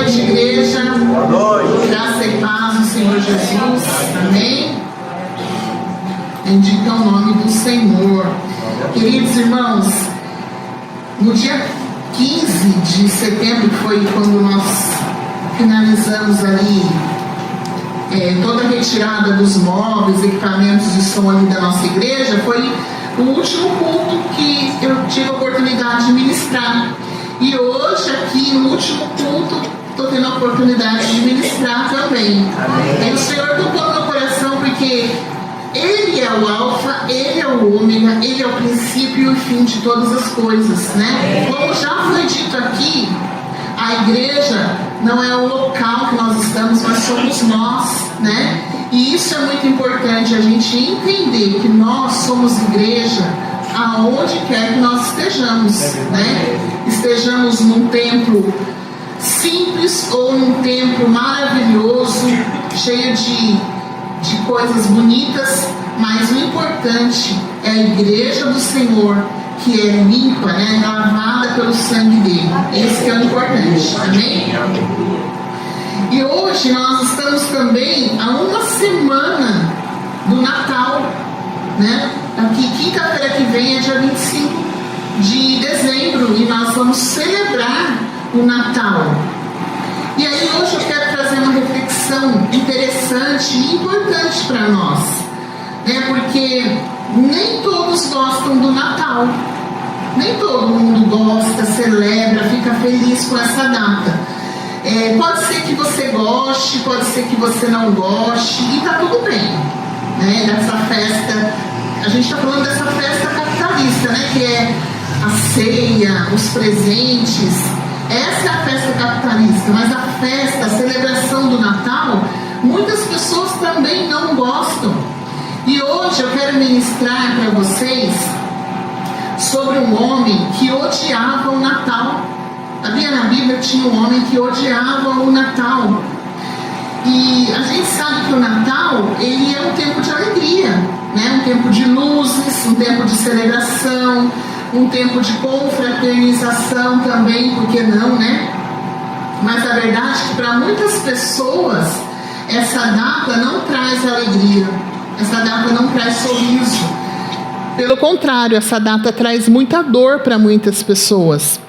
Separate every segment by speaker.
Speaker 1: noite, igreja.
Speaker 2: Boa noite.
Speaker 1: Graça e paz do Senhor Jesus. Amém? Bendito é o nome do Senhor. Queridos irmãos, no dia 15 de setembro, que foi quando nós finalizamos ali toda a retirada dos móveis, equipamentos de som ali da nossa igreja, foi o último culto que eu tive a oportunidade de ministrar. E hoje, aqui no último culto, estou tendo a oportunidade de ministrar também. E o Senhor tocou no meu coração, porque Ele é o alfa, Ele é o ômega, Ele é o princípio e o fim de todas as coisas, né? Como já foi dito aqui, a igreja não é o local que nós estamos, mas somos nós, né? E isso é muito importante, a gente entender que nós somos igreja aonde quer que nós estejamos, né? Estejamos num templo simples ou num templo maravilhoso, cheio de coisas bonitas, mas o importante é a igreja do Senhor, que é limpa, né? Lavada pelo sangue dele. Esse que é o importante, amém? E hoje nós estamos também a uma semana do Natal, né? Aqui, quinta-feira que vem é dia 25 de dezembro e nós vamos celebrar o Natal. E aí hoje eu quero trazer uma reflexão interessante e importante para nós, né? Porque nem todos gostam do Natal, nem todo mundo gosta, celebra, fica feliz com essa data. Pode ser que você goste, pode ser que você não goste, e tá tudo bem, né? Dessa festa, a gente está falando dessa festa capitalista, né? Que é a ceia, os presentes. Essa é a festa capitalista, mas a festa, a celebração do Natal, muitas pessoas também não gostam. E hoje eu quero ministrar para vocês sobre um homem que odiava o Natal. Havia na Bíblia que tinha um homem que odiava o Natal. E a gente sabe que o Natal, ele é um tempo de alegria, né? Um tempo de luzes, um tempo de celebração, um tempo de confraternização também, por que não, né? Mas a verdade é que para muitas pessoas essa data não traz alegria, essa data não traz sorriso. Pelo contrário, essa data traz muita dor para muitas pessoas.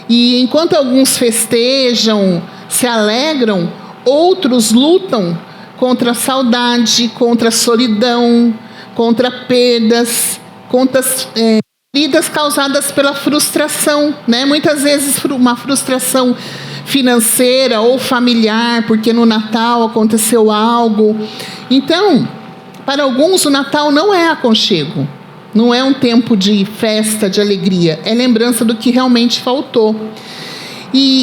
Speaker 1: E enquanto alguns festejam, se alegram, outros lutam contra a saudade, contra a solidão, contra perdas, contra feridas causadas pela frustração, né? Muitas vezes uma frustração financeira ou familiar, porque no Natal aconteceu algo. Então, para alguns o Natal não é aconchego, não é um tempo de festa, de alegria, é lembrança do que realmente faltou.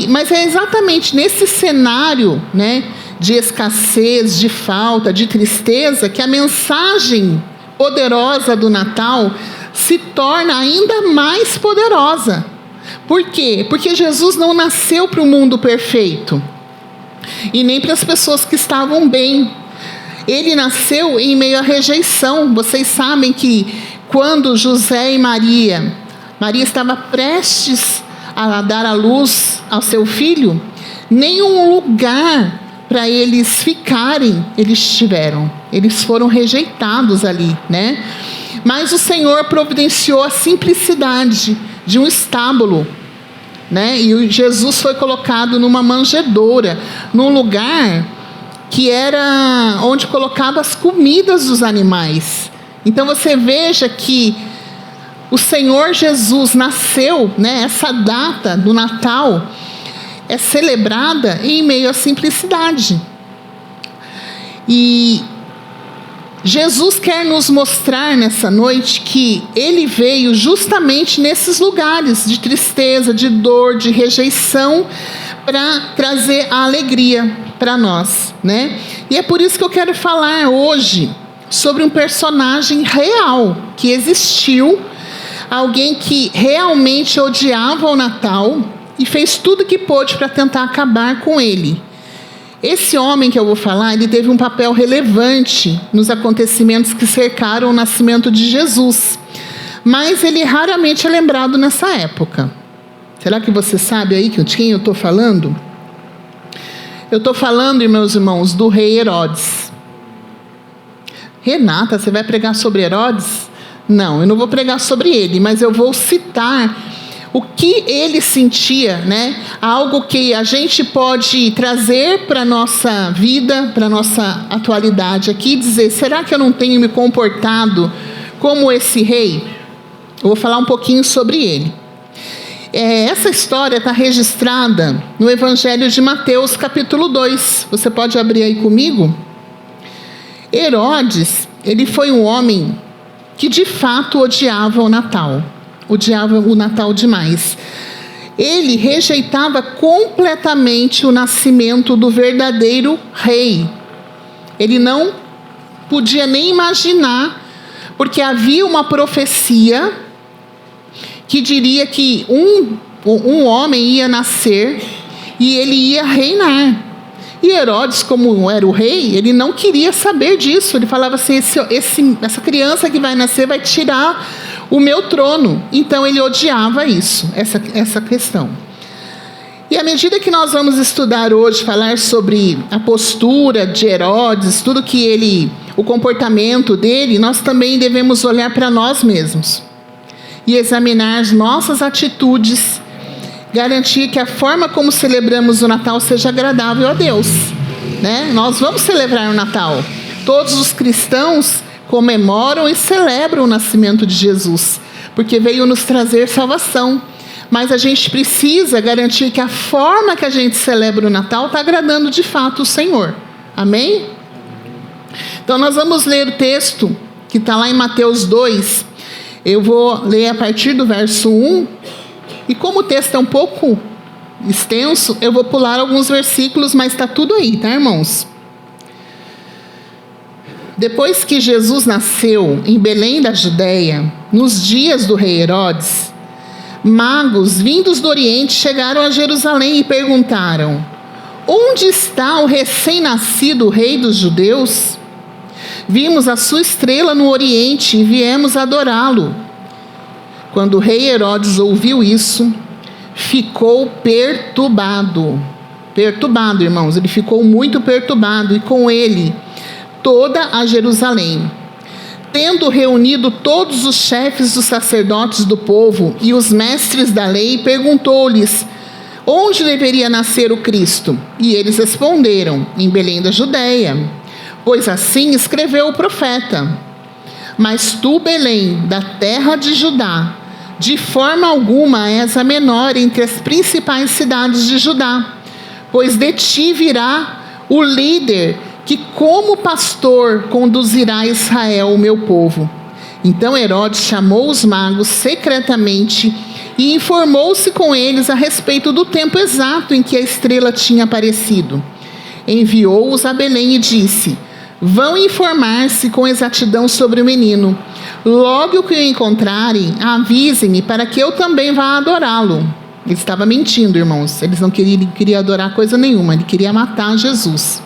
Speaker 1: Mas é exatamente nesse cenário, né, de escassez, de falta, de tristeza, que a mensagem poderosa do Natal se torna ainda mais poderosa. Por quê? Porque Jesus não nasceu para o mundo perfeito e nem para as pessoas que estavam bem. Ele nasceu em meio à rejeição. Vocês sabem que quando José e Maria estava prestes a dar à luz ao seu filho, nenhum lugar para eles ficarem eles tiveram. Eles foram rejeitados ali, né? Mas o Senhor providenciou a simplicidade de um estábulo, né? E Jesus foi colocado numa manjedoura, num lugar que era onde colocava as comidas dos animais. Então você veja que o Senhor Jesus nasceu, né? Essa data do Natal é celebrada em meio à simplicidade. E Jesus quer nos mostrar nessa noite que Ele veio justamente nesses lugares de tristeza, de dor, de rejeição, para trazer a alegria para nós, né? E é por isso que eu quero falar hoje sobre um personagem real que existiu, alguém que realmente odiava o Natal e fez tudo que pôde para tentar acabar com ele. Esse homem que eu vou falar, ele teve um papel relevante nos acontecimentos que cercaram o nascimento de Jesus, mas ele raramente é lembrado nessa época. Será que você sabe aí de quem eu estou falando? Eu estou falando, meus irmãos, do rei Herodes. Renata, você vai pregar sobre Herodes? Não, eu não vou pregar sobre ele, mas eu vou citar o que ele sentia, né? Algo que a gente pode trazer para a nossa vida, para a nossa atualidade aqui, dizer, será que eu não tenho me comportado como esse rei? Eu vou falar um pouquinho sobre ele. Essa história está registrada no Evangelho de Mateus, capítulo 2. Você pode abrir aí comigo? Herodes, ele foi um homem que de fato odiava o Natal. Odiava o Natal demais. Ele rejeitava completamente o nascimento do verdadeiro rei. Ele não podia nem imaginar, porque havia uma profecia que diria que um homem ia nascer e ele ia reinar. E Herodes, como era o rei, ele não queria saber disso. Ele falava assim, essa criança que vai nascer vai tirar o meu trono. Então ele odiava isso, essa questão. E à medida que nós vamos estudar hoje, falar sobre a postura de Herodes, tudo que o comportamento dele, nós também devemos olhar para nós mesmos e examinar as nossas atitudes, garantir que a forma como celebramos o Natal seja agradável a Deus, né? Nós vamos celebrar o Natal. Todos os cristãos comemoram e celebram o nascimento de Jesus, porque veio nos trazer salvação. Mas a gente precisa garantir que a forma que a gente celebra o Natal está agradando de fato o Senhor. Amém? Então nós vamos ler o texto que está lá em Mateus 2. Eu vou ler a partir do verso 1. E como o texto é um pouco extenso, eu vou pular alguns versículos, mas está tudo aí, tá, irmãos? Depois que Jesus nasceu em Belém da Judéia, nos dias do rei Herodes, magos vindos do Oriente chegaram a Jerusalém e perguntaram: onde está o recém-nascido rei dos judeus? Vimos a sua estrela no Oriente e viemos adorá-lo. Quando o rei Herodes ouviu isso, ficou perturbado. Perturbado, irmãos, ele ficou muito perturbado, e com ele toda a Jerusalém. Tendo reunido todos os chefes dos sacerdotes do povo e os mestres da lei, perguntou-lhes onde deveria nascer o Cristo. E eles responderam: em Belém da Judéia, pois assim escreveu o profeta. Mas tu, Belém, da terra de Judá, de forma alguma és a menor entre as principais cidades de Judá, pois de ti virá o líder que como pastor conduzirá Israel, o meu povo. Então Herodes chamou os magos secretamente e informou-se com eles a respeito do tempo exato em que a estrela tinha aparecido. Enviou-os a Belém e disse: vão informar-se com exatidão sobre o menino. Logo que o encontrarem, avisem-me para que eu também vá adorá-lo. Ele estava mentindo, irmãos. Eles não queriam adorar coisa nenhuma. Ele queria matar Jesus.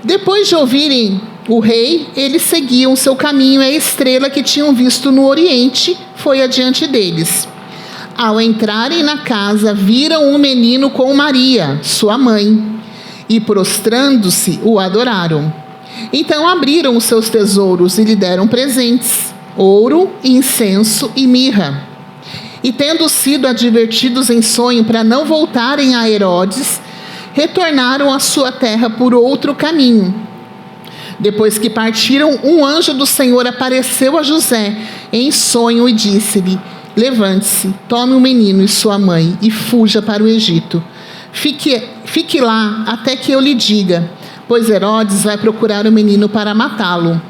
Speaker 1: Depois de ouvirem o rei, eles seguiam seu caminho, e a estrela que tinham visto no Oriente foi adiante deles. Ao entrarem na casa, viram um menino com Maria, sua mãe, e prostrando-se, o adoraram. Então abriram os seus tesouros e lhe deram presentes: ouro, incenso e mirra. E tendo sido advertidos em sonho para não voltarem a Herodes, retornaram à sua terra por outro caminho. Depois que partiram, um anjo do Senhor apareceu a José em sonho e disse-lhe: levante-se, tome o menino e sua mãe e fuja para o Egito. Fique lá até que eu lhe diga, pois Herodes vai procurar o menino para matá-lo.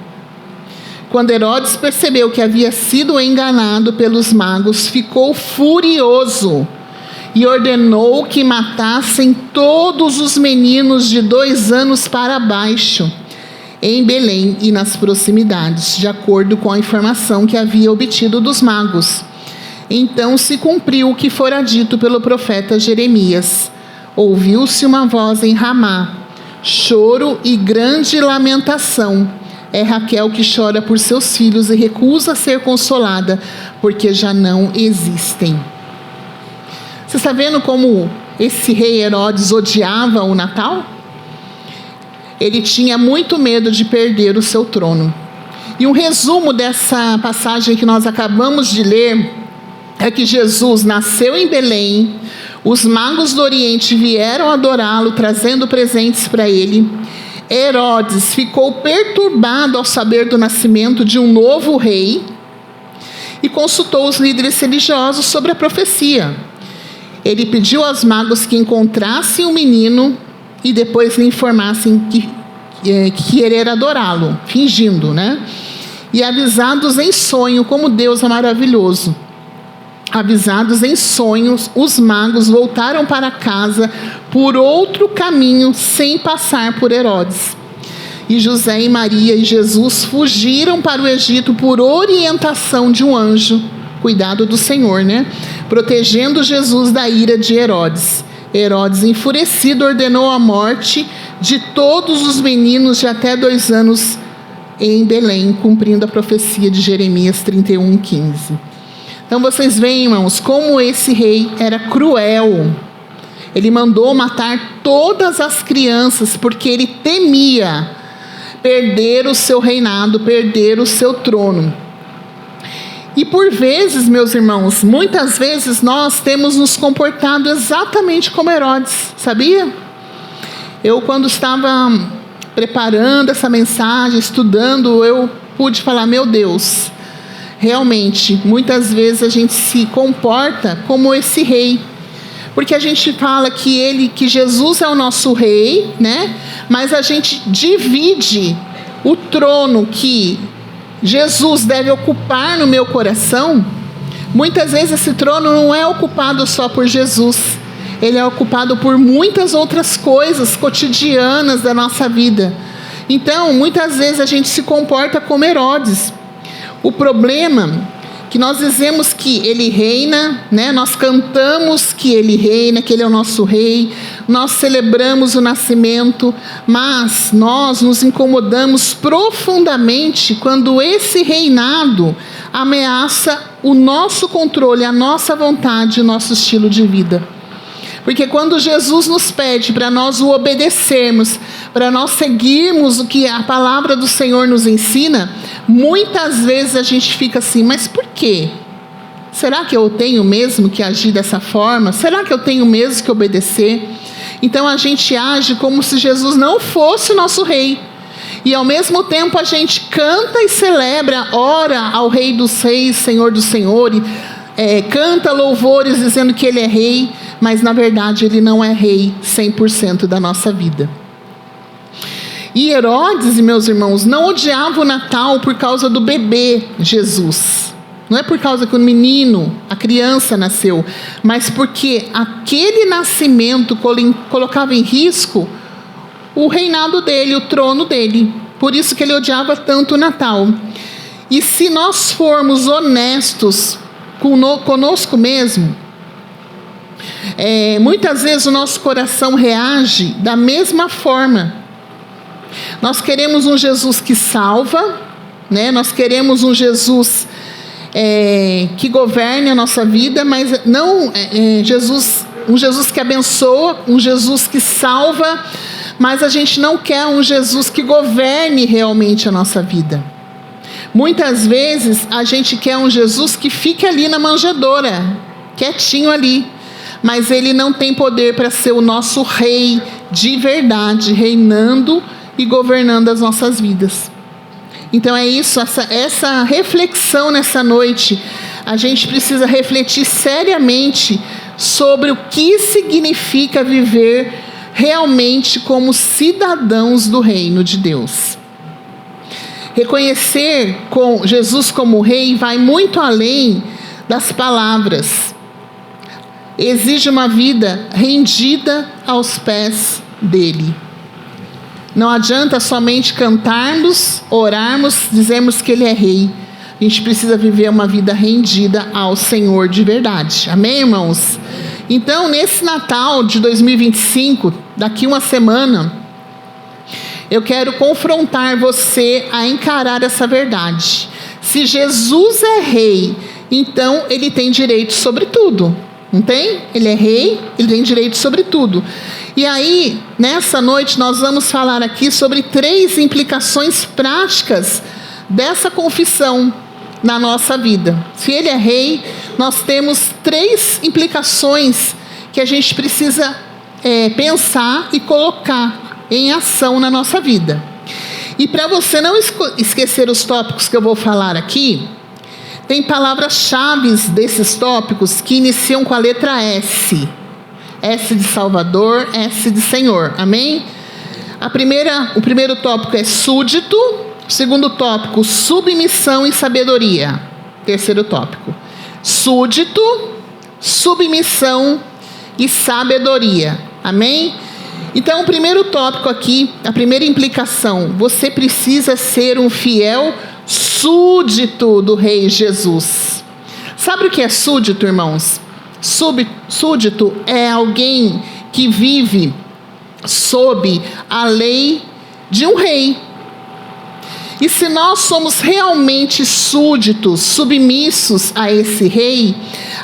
Speaker 1: Quando Herodes percebeu que havia sido enganado pelos magos, ficou furioso e ordenou que matassem todos os meninos de 2 anos para baixo, em Belém e nas proximidades, de acordo com a informação que havia obtido dos magos. Então se cumpriu o que fora dito pelo profeta Jeremias. Ouviu-se uma voz em Ramá, choro e grande lamentação. É Raquel que chora por seus filhos e recusa ser consolada, porque já não existem. Você está vendo como esse rei Herodes odiava o Natal? Ele tinha muito medo de perder o seu trono. E um resumo dessa passagem que nós acabamos de ler é que Jesus nasceu em Belém, os magos do Oriente vieram adorá-lo, trazendo presentes para ele. Herodes ficou perturbado ao saber do nascimento de um novo rei e consultou os líderes religiosos sobre a profecia. Ele pediu aos magos que encontrassem o menino e depois lhe informassem que querer adorá-lo, fingindo, né? E avisados em sonho, como Deus é maravilhoso. Avisados em sonhos, os magos voltaram para casa por outro caminho, sem passar por Herodes. E José e Maria e Jesus fugiram para o Egito por orientação de um anjo, cuidado do Senhor, né? Protegendo Jesus da ira de Herodes. Herodes, enfurecido, ordenou a morte de todos os meninos de até 2 anos em Belém, cumprindo a profecia de Jeremias 31:15. Então vocês veem, irmãos, como esse rei era cruel. Ele mandou matar todas as crianças porque ele temia perder o seu reinado, perder o seu trono. E por vezes, meus irmãos, muitas vezes nós temos nos comportado exatamente como Herodes, sabia? Eu, quando estava preparando essa mensagem, estudando, eu pude falar, meu Deus, realmente, muitas vezes a gente se comporta como esse rei. Porque a gente fala que Jesus é o nosso rei, né? Mas a gente divide o trono que Jesus deve ocupar no meu coração. Muitas vezes esse trono não é ocupado só por Jesus. Ele é ocupado por muitas outras coisas cotidianas da nossa vida. Então, muitas vezes a gente se comporta como Herodes. O problema é que nós dizemos que ele reina, né? Nós cantamos que ele reina, que ele é o nosso rei, nós celebramos o nascimento, mas nós nos incomodamos profundamente quando esse reinado ameaça o nosso controle, a nossa vontade, o nosso estilo de vida. Porque quando Jesus nos pede para nós o obedecermos, para nós seguirmos o que a palavra do Senhor nos ensina, muitas vezes a gente fica assim, mas por quê? Será que eu tenho mesmo que agir dessa forma? Será que eu tenho mesmo que obedecer? Então a gente age como se Jesus não fosse o nosso rei. E ao mesmo tempo a gente canta e celebra, ora ao Rei dos Reis, Senhor dos Senhores, canta louvores dizendo que ele é rei, mas na verdade ele não é rei 100% da nossa vida. E Herodes, meus irmãos, não odiava o Natal por causa do bebê Jesus. Não é por causa que o menino, a criança nasceu, mas porque aquele nascimento colocava em risco o reinado dele, o trono dele. Por isso que ele odiava tanto o Natal. E se nós formos honestos conosco mesmo, muitas vezes o nosso coração reage da mesma forma. Nós queremos um Jesus que salva, né? Nós queremos um Jesus que governe a nossa vida, mas não um Jesus que abençoa, um Jesus que salva, mas a gente não quer um Jesus que governe realmente a nossa vida. Muitas vezes a gente quer um Jesus que fique ali na manjedoura, quietinho ali, mas ele não tem poder para ser o nosso rei de verdade, reinando e governando as nossas vidas. Então é isso, essa reflexão nessa noite, a gente precisa refletir seriamente sobre o que significa viver realmente como cidadãos do reino de Deus. Reconhecer Jesus como rei vai muito além das palavras. Exige uma vida rendida aos pés dele. Não adianta somente cantarmos, orarmos, dizermos que ele é rei. A gente precisa viver uma vida rendida ao Senhor de verdade. Amém, irmãos? Então, nesse Natal de 2025, daqui uma semana, eu quero confrontar você a encarar essa verdade. Se Jesus é rei, então ele tem direito sobre tudo. Não tem? Ele é rei, ele tem direito sobre tudo. E aí, nessa noite, nós vamos falar aqui sobre 3 implicações práticas dessa confissão na nossa vida. Se ele é rei, nós temos 3 implicações que a gente precisa pensar e colocar em ação na nossa vida. E para você não esquecer os tópicos que eu vou falar aqui, tem palavras-chave desses tópicos que iniciam com a letra S. S de Salvador, S de Senhor. Amém? O primeiro tópico é súdito. O segundo tópico, submissão e sabedoria. Terceiro tópico, súdito, submissão e sabedoria. Amém? Então, o primeiro tópico aqui, a primeira implicação, você precisa ser um fiel súdito do Rei Jesus. Sabe o que é súdito, irmãos? Súdito é alguém que vive sob a lei de um rei. E se nós somos realmente súditos, submissos a esse rei,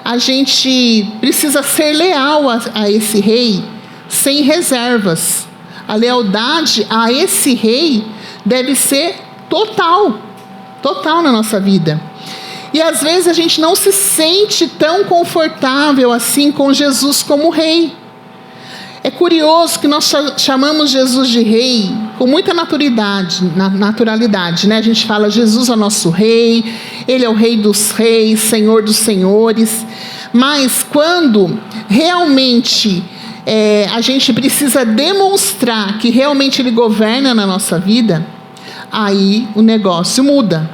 Speaker 1: a gente precisa ser leal a esse rei sem reservas. A lealdade a esse rei deve ser total na nossa vida. E às vezes a gente não se sente tão confortável assim com Jesus como rei. É curioso que nós chamamos Jesus de rei com muita naturalidade, né? A gente fala, Jesus é o nosso rei, ele é o rei dos reis, senhor dos senhores. Mas quando realmente a gente precisa demonstrar que realmente ele governa na nossa vida, aí o negócio muda.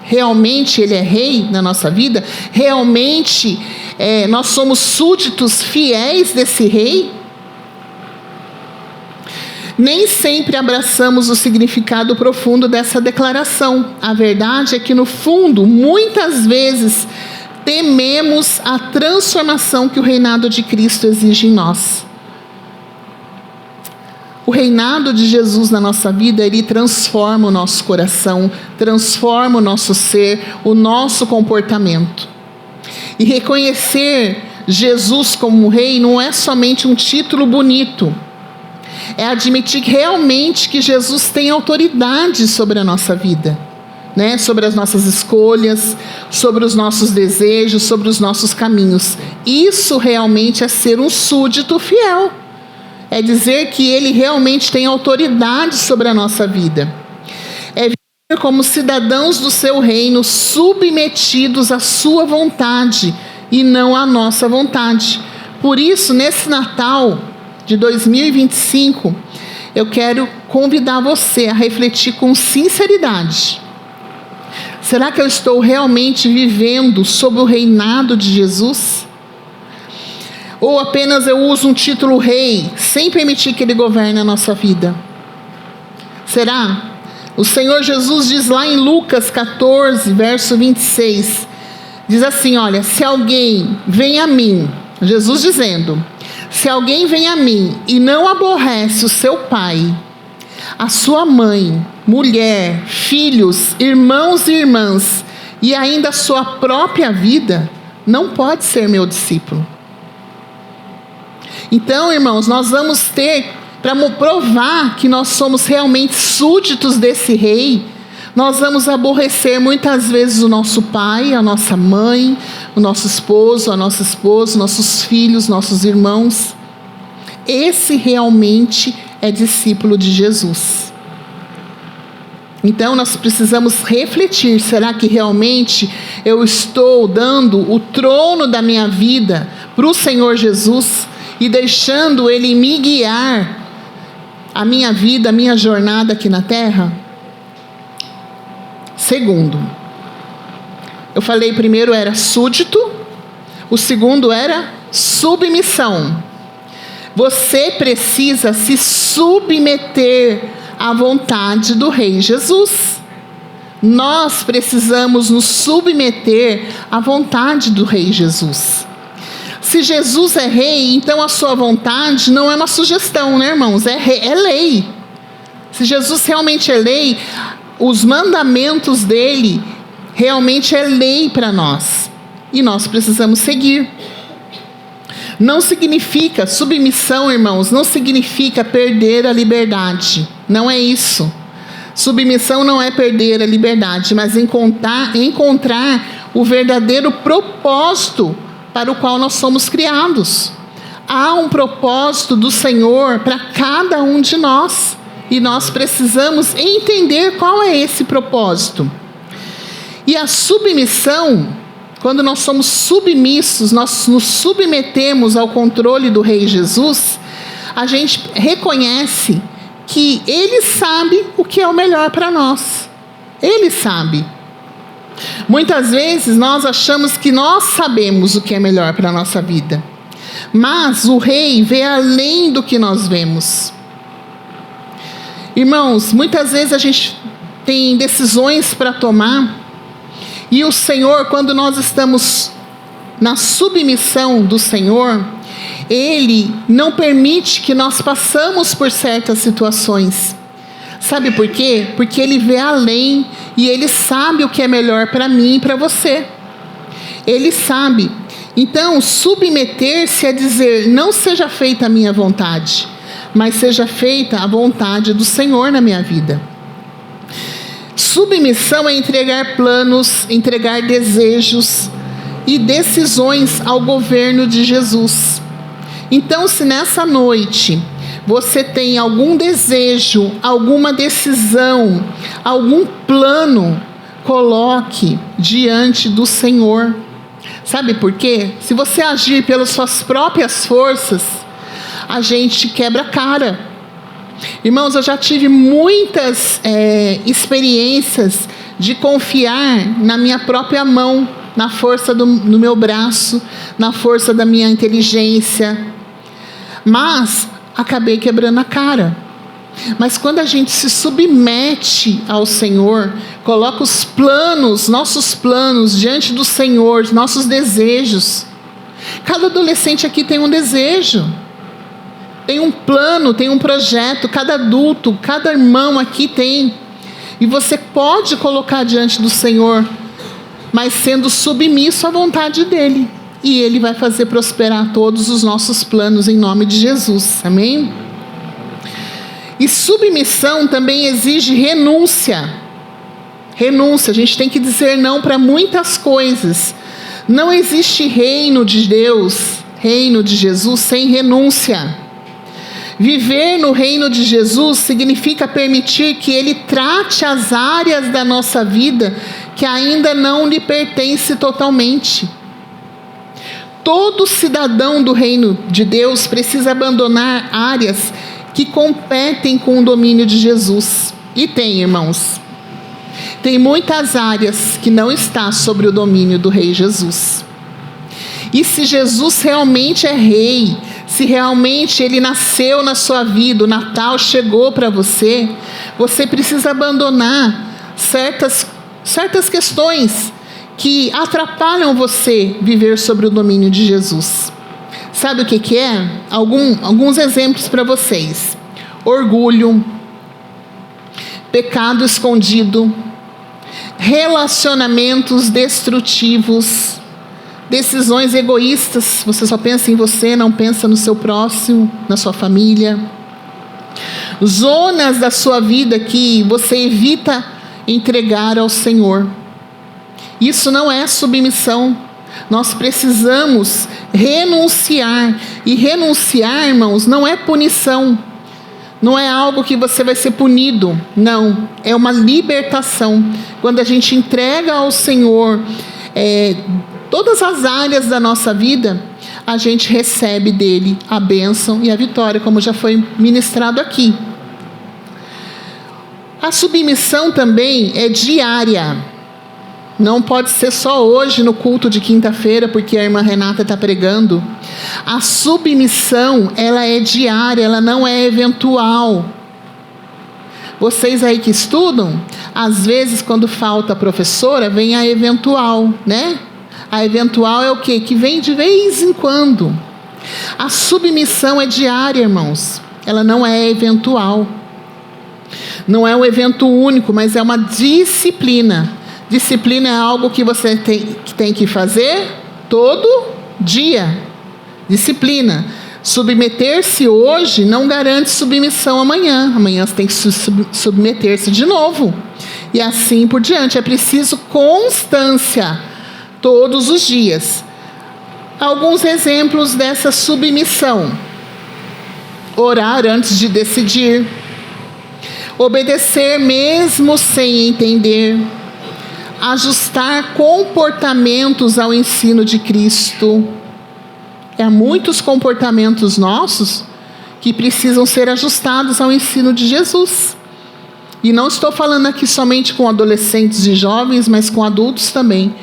Speaker 1: Realmente ele é rei na nossa vida? Realmente nós somos súditos fiéis desse rei? Nem sempre abraçamos o significado profundo dessa declaração. A verdade é que, no fundo, muitas vezes tememos a transformação que o reinado de Cristo exige em nós. O reinado de Jesus na nossa vida, ele transforma o nosso coração, transforma o nosso ser, o nosso comportamento. E reconhecer Jesus como rei não é somente um título bonito, é admitir realmente que Jesus tem autoridade sobre a nossa vida, né? Sobre as nossas escolhas, sobre os nossos desejos, sobre os nossos caminhos. Isso realmente é ser um súdito fiel. É dizer que ele realmente tem autoridade sobre a nossa vida. É viver como cidadãos do seu reino, submetidos à sua vontade e não à nossa vontade. Por isso, nesse Natal de 2025, eu quero convidar você a refletir com sinceridade. Será que eu estou realmente vivendo sob o reinado de Jesus? Ou apenas eu uso um título rei, sem permitir que ele governe a nossa vida? Será? O Senhor Jesus diz lá em Lucas 14, verso 26, diz assim, olha, se alguém vem a mim, Jesus dizendo, se alguém vem a mim e não aborrece o seu pai, a sua mãe, mulher, filhos, irmãos e irmãs, e ainda a sua própria vida, não pode ser meu discípulo. Então, irmãos, nós vamos ter, para provar que nós somos realmente súditos desse rei, nós vamos aborrecer muitas vezes o nosso pai, a nossa mãe, o nosso esposo, a nossa esposa, nossos filhos, nossos irmãos. Esse realmente é discípulo de Jesus. Então nós precisamos refletir, será que realmente eu estou dando o trono da minha vida para o Senhor Jesus e deixando Ele me guiar a minha vida, a minha jornada aqui na terra? Segundo, eu falei primeiro era súdito, o segundo era submissão. Você precisa se submeter à vontade do Rei Jesus. Nós precisamos nos submeter à vontade do Rei Jesus. Se Jesus é rei, então a sua vontade não é uma sugestão, né, irmãos? É lei. Se Jesus realmente é lei, os mandamentos dele realmente é lei para nós. E nós precisamos seguir. Não significa, submissão, irmãos, não significa perder a liberdade. Não é isso. Submissão não é perder a liberdade, mas encontrar o verdadeiro propósito para o qual nós somos criados. Há um propósito do Senhor para cada um de nós, e nós precisamos entender qual é esse propósito. E a submissão, quando nós somos submissos, nós nos submetemos ao controle do Rei Jesus, a gente reconhece que Ele sabe o que é o melhor para nós. Ele sabe. Muitas vezes nós achamos que nós sabemos o que é melhor para a nossa vida, mas o Rei vê além do que nós vemos. Irmãos, muitas vezes a gente tem decisões para tomar, e o Senhor, quando nós estamos na submissão do Senhor, Ele não permite que nós passemos por certas situações. Sabe por quê? Porque Ele vê além e Ele sabe o que é melhor para mim e para você. Ele sabe. Então, submeter-se é dizer, não seja feita a minha vontade, mas seja feita a vontade do Senhor na minha vida. Submissão é entregar planos, entregar desejos e decisões ao governo de Jesus. Então, se nessa noite você tem algum desejo, alguma decisão, algum plano, coloque diante do Senhor. Sabe por quê? Se você agir pelas suas próprias forças, a gente quebra a cara. Irmãos, eu já tive muitas experiências de confiar na minha própria mão, na força do meu braço, na força da minha inteligência, mas acabei quebrando a cara. Mas quando a gente se submete ao Senhor, coloca os planos, nossos planos diante do Senhor, nossos desejos. Cada adolescente aqui tem um desejo, tem um plano, tem um projeto, cada adulto, cada irmão aqui tem. E você pode colocar diante do Senhor, mas sendo submisso à vontade dEle. E Ele vai fazer prosperar todos os nossos planos em nome de Jesus. Amém? E submissão também exige renúncia. Renúncia, a gente tem que dizer não para muitas coisas. Não existe reino de Deus, reino de Jesus, sem renúncia. Viver no reino de Jesus significa permitir que Ele trate as áreas da nossa vida que ainda não lhe pertence totalmente. Todo cidadão do reino de Deus precisa abandonar áreas que competem com o domínio de Jesus. E tem, irmãos, tem muitas áreas que não estão sobre o domínio do Rei Jesus. E se Jesus realmente é Rei, se realmente Ele nasceu na sua vida, o Natal chegou para você, você precisa abandonar certas questões que atrapalham você viver sobre o domínio de Jesus. Sabe o que é? Alguns exemplos para vocês. Orgulho, pecado escondido, relacionamentos destrutivos, decisões egoístas, você só pensa em você, não pensa no seu próximo, na sua família. Zonas da sua vida que você evita entregar ao Senhor. Isso não é submissão. Nós precisamos renunciar. E renunciar, irmãos, não é punição. Não é algo que você vai ser punido. Não, é uma libertação. Quando a gente entrega ao Senhor todas as áreas da nossa vida, a gente recebe dele a bênção e a vitória, como já foi ministrado aqui. A submissão também é diária. Não pode ser só hoje no culto de quinta-feira, porque a irmã Renata está pregando. A submissão, ela é diária, ela não é eventual. Vocês aí que estudam, às vezes quando falta a professora, vem a eventual, né? A eventual é o quê? Que vem de vez em quando. A submissão é diária, irmãos. Ela não é eventual. Não é um evento único, mas é uma disciplina. Disciplina é algo que você tem que fazer todo dia. Disciplina. Submeter-se hoje não garante submissão amanhã. Amanhã você tem que submeter-se de novo. E assim por diante. É preciso constância todos os dias. Alguns exemplos dessa submissão: orar antes de decidir, obedecer mesmo sem entender, ajustar comportamentos ao ensino de Cristo. Há muitos comportamentos nossos que precisam ser ajustados ao ensino de Jesus. E não estou falando aqui somente com adolescentes e jovens, mas com adultos também.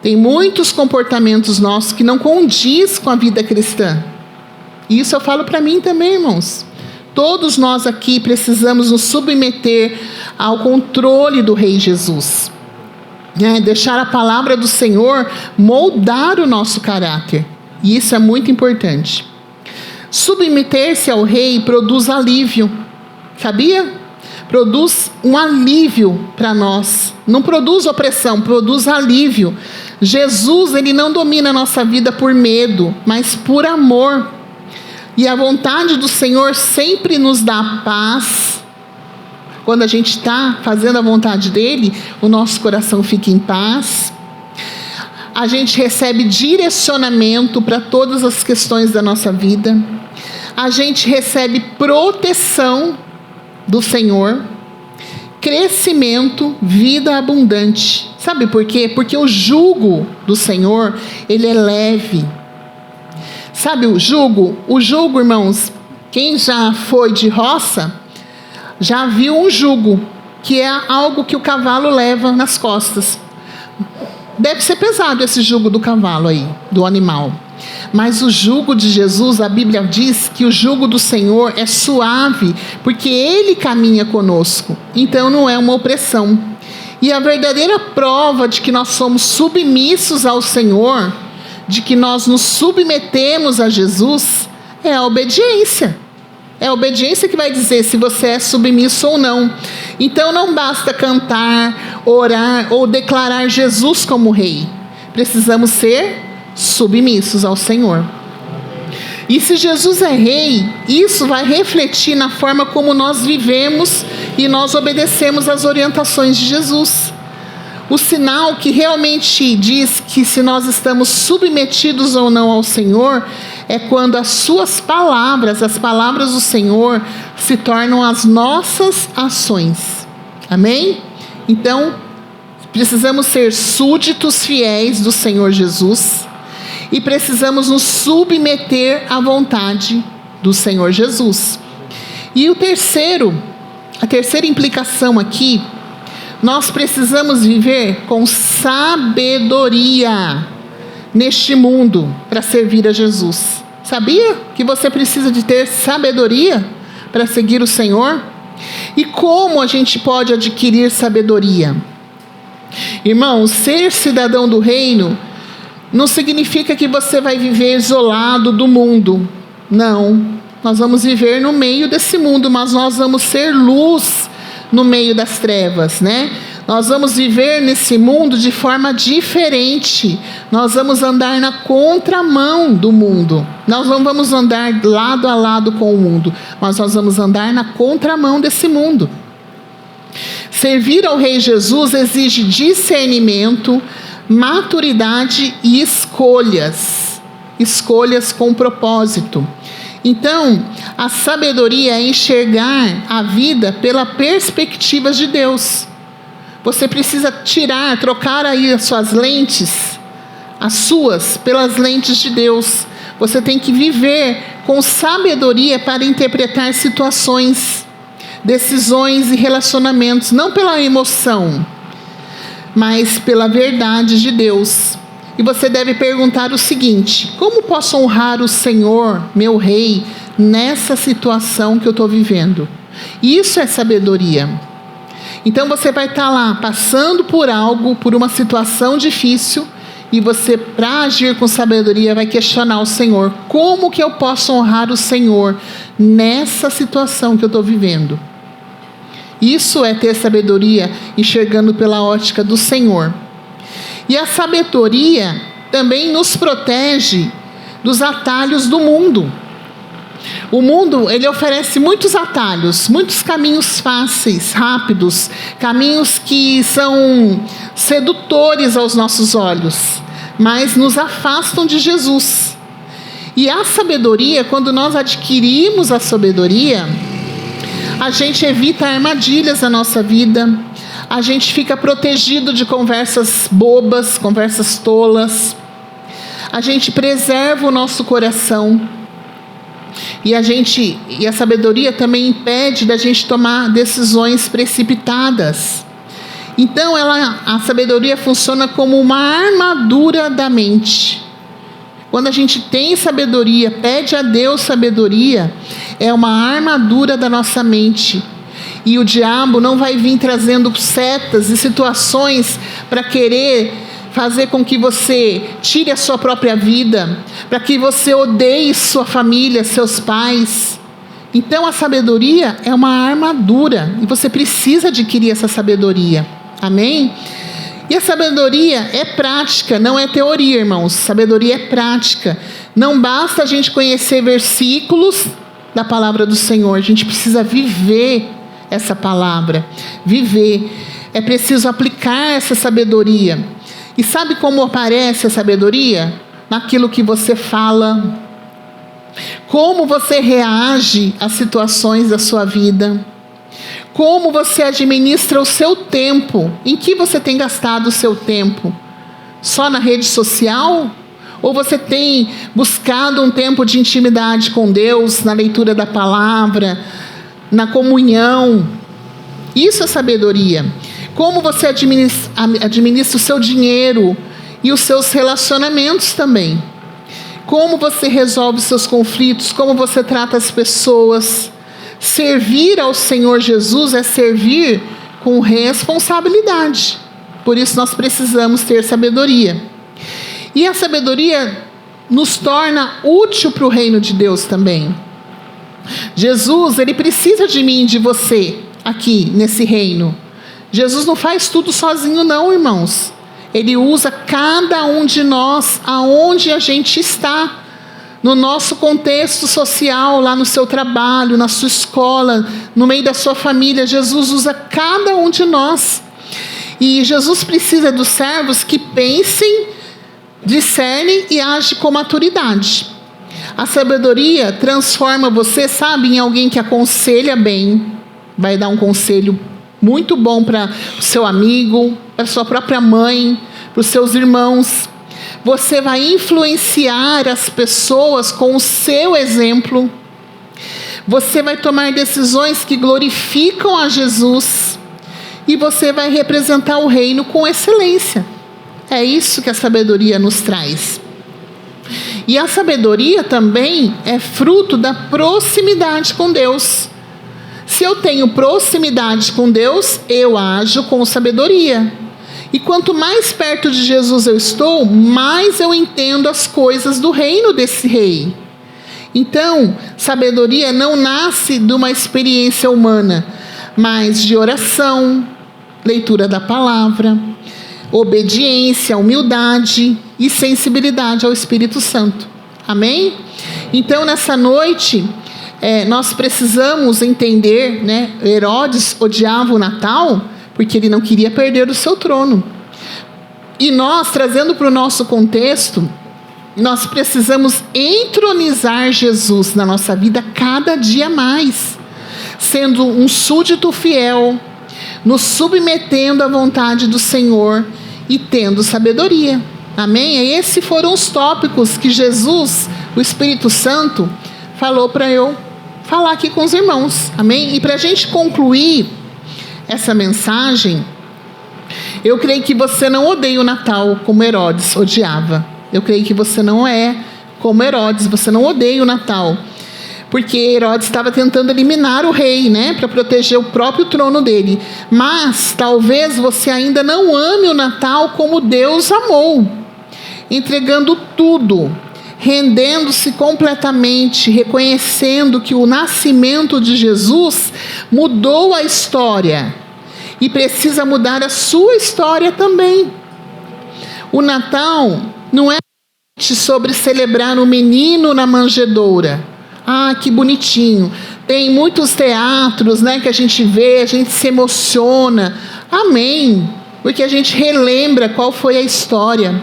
Speaker 1: Tem muitos comportamentos nossos que não condiz com a vida cristã. Isso eu falo para mim também, irmãos. Todos nós aqui precisamos nos submeter ao controle do Rei Jesus. Deixar a palavra do Senhor moldar o nosso caráter. E isso é muito importante. Submeter-se ao Rei produz alívio. Sabia? Produz um alívio para nós. Não produz opressão, produz alívio. Jesus, ele não domina a nossa vida por medo, mas por amor. E a vontade do Senhor sempre nos dá paz. Quando a gente está fazendo a vontade dele, o nosso coração fica em paz. A gente recebe direcionamento para todas as questões da nossa vida. A gente recebe proteção do Senhor. Crescimento, vida abundante. Sabe por quê? Porque o jugo do Senhor, ele é leve. Sabe o jugo? O jugo, irmãos, quem já foi de roça, já viu um jugo, que é algo que o cavalo leva nas costas. Deve ser pesado esse jugo do cavalo aí, do animal. Mas o jugo de Jesus, a Bíblia diz que o jugo do Senhor é suave, porque Ele caminha conosco. Então não é uma opressão. E a verdadeira prova de que nós somos submissos ao Senhor, de que nós nos submetemos a Jesus, é a obediência. É a obediência que vai dizer se você é submisso ou não. Então não basta cantar, orar ou declarar Jesus como Rei. Precisamos ser submissos ao Senhor. E se Jesus é Rei, isso vai refletir na forma como nós vivemos e nós obedecemos às orientações de Jesus. O sinal que realmente diz que se nós estamos submetidos ou não ao Senhor é quando as suas palavras, as palavras do Senhor, se tornam as nossas ações. Amém? Então, precisamos ser súditos fiéis do Senhor Jesus e precisamos nos submeter à vontade do Senhor Jesus. E a terceira implicação aqui, nós precisamos viver com sabedoria neste mundo para servir a Jesus. Sabia que você precisa de ter sabedoria para seguir o Senhor? E como a gente pode adquirir sabedoria? Irmão, ser cidadão do reino não significa que você vai viver isolado do mundo. Não, nós vamos viver no meio desse mundo, mas nós vamos ser luz no meio das trevas, né? Nós vamos viver nesse mundo de forma diferente. Nós vamos andar na contramão do mundo. Nós não vamos andar lado a lado com o mundo, mas nós vamos andar na contramão desse mundo. Servir ao Rei Jesus exige discernimento, maturidade e escolhas. Escolhas com propósito. Então, a sabedoria é enxergar a vida pela perspectiva de Deus. Você precisa trocar aí as suas lentes, pelas lentes de Deus. Você tem que viver com sabedoria para interpretar situações, decisões e relacionamentos, não pela emoção, mas pela verdade de Deus. E você deve perguntar o seguinte: como posso honrar o Senhor, meu Rei, nessa situação que eu estou vivendo? Isso é sabedoria. Então você vai estar lá passando por algo, por uma situação difícil, e você, para agir com sabedoria, vai questionar o Senhor: como que eu posso honrar o Senhor nessa situação que eu estou vivendo? Isso é ter sabedoria, enxergando pela ótica do Senhor. E a sabedoria também nos protege dos atalhos do mundo. O mundo, ele oferece muitos atalhos, muitos caminhos fáceis, rápidos, caminhos que são sedutores aos nossos olhos, mas nos afastam de Jesus. E a sabedoria, quando nós adquirimos a sabedoria, a gente evita armadilhas na nossa vida, a gente fica protegido de conversas bobas, conversas tolas, a gente preserva o nosso coração. E a sabedoria também impede da gente tomar decisões precipitadas. Então, a sabedoria funciona como uma armadura da mente. Quando a gente tem sabedoria, pede a Deus sabedoria, é uma armadura da nossa mente. E o diabo não vai vir trazendo setas e situações para querer fazer com que você tire a sua própria vida, para que você odeie sua família, seus pais. Então a sabedoria é uma armadura e você precisa adquirir essa sabedoria. Amém? E a sabedoria é prática, não é teoria, irmãos. Sabedoria é prática. Não basta a gente conhecer versículos da palavra do Senhor, a gente precisa viver essa palavra. Viver. É preciso aplicar essa sabedoria. E sabe como aparece a sabedoria? Naquilo que você fala, como você reage às situações da sua vida, como você administra o seu tempo, em que você tem gastado o seu tempo? Só na rede social? Ou você tem buscado um tempo de intimidade com Deus, na leitura da palavra, na comunhão? Isso é sabedoria. Como você administra o seu dinheiro e os seus relacionamentos também. Como você resolve os seus conflitos, como você trata as pessoas. Servir ao Senhor Jesus é servir com responsabilidade. Por isso nós precisamos ter sabedoria. E a sabedoria nos torna útil para o reino de Deus também. Jesus, ele precisa de mim e de você aqui nesse reino. Jesus não faz tudo sozinho não, irmãos. Ele usa cada um de nós aonde a gente está. No nosso contexto social, lá no seu trabalho, na sua escola, no meio da sua família. Jesus usa cada um de nós. E Jesus precisa dos servos que pensem, discernem e agem com maturidade. A sabedoria transforma você, sabe, em alguém que aconselha bem. Vai dar um conselho muito bom para o seu amigo, para a sua própria mãe, para os seus irmãos. Você vai influenciar as pessoas com o seu exemplo. Você vai tomar decisões que glorificam a Jesus. E você vai representar o reino com excelência. É isso que a sabedoria nos traz. E a sabedoria também é fruto da proximidade com Deus. Se eu tenho proximidade com Deus, eu ajo com sabedoria. E quanto mais perto de Jesus eu estou, mais eu entendo as coisas do reino desse rei. Então, sabedoria não nasce de uma experiência humana, mas de oração, leitura da palavra, obediência, humildade e sensibilidade ao Espírito Santo. Amém? Então, nessa noite, nós precisamos entender, né? Herodes odiava o Natal porque ele não queria perder o seu trono. E nós, trazendo para o nosso contexto, nós precisamos entronizar Jesus na nossa vida cada dia mais, sendo um súdito fiel, nos submetendo à vontade do Senhor e tendo sabedoria. Amém? E esses foram os tópicos que Jesus, o Espírito Santo, falou para eu falar aqui com os irmãos. Amém? E para a gente concluir essa mensagem, eu creio que você não odeia o Natal como Herodes odiava. Eu creio que você não é como Herodes, você não odeia o Natal. Porque Herodes estava tentando eliminar o rei, né, para proteger o próprio trono dele. Mas talvez você ainda não ame o Natal como Deus amou, entregando tudo, rendendo-se completamente, reconhecendo que o nascimento de Jesus mudou a história e precisa mudar a sua história também. O Natal não é sobre celebrar um menino na manjedoura. Ah, que bonitinho. Tem muitos teatros, né, que a gente vê, a gente se emociona. Amém. Porque a gente relembra qual foi a história.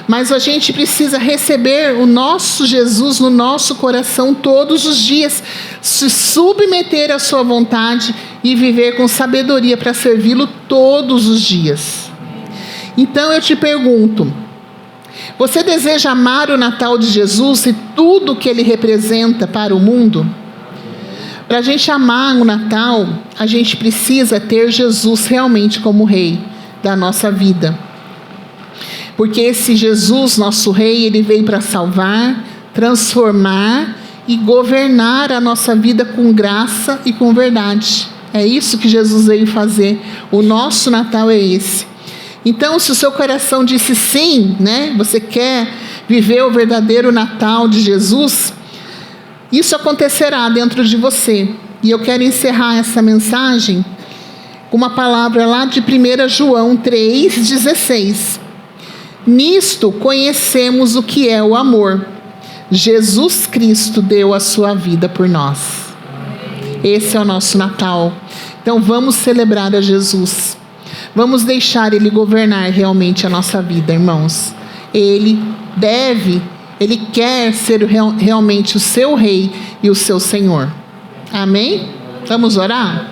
Speaker 1: Mas a gente precisa receber o nosso Jesus no nosso coração todos os dias, se submeter à sua vontade e viver com sabedoria para servi-lo todos os dias. Então eu te pergunto, você deseja amar o Natal de Jesus e tudo o que ele representa para o mundo? Para a gente amar o Natal, a gente precisa ter Jesus realmente como Rei da nossa vida. Porque esse Jesus, nosso Rei, ele veio para salvar, transformar e governar a nossa vida com graça e com verdade. É isso que Jesus veio fazer. O nosso Natal é esse. Então, se o seu coração disse sim, né? Você quer viver o verdadeiro Natal de Jesus, isso acontecerá dentro de você. E eu quero encerrar essa mensagem com uma palavra lá de 1 João 3,16. Nisto conhecemos o que é o amor. Jesus Cristo deu a sua vida por nós. Esse é o nosso Natal. Então vamos celebrar a Jesus. Vamos deixar Ele governar realmente a nossa vida, irmãos. Ele quer ser realmente o seu Rei e o seu Senhor. Amém? Vamos orar?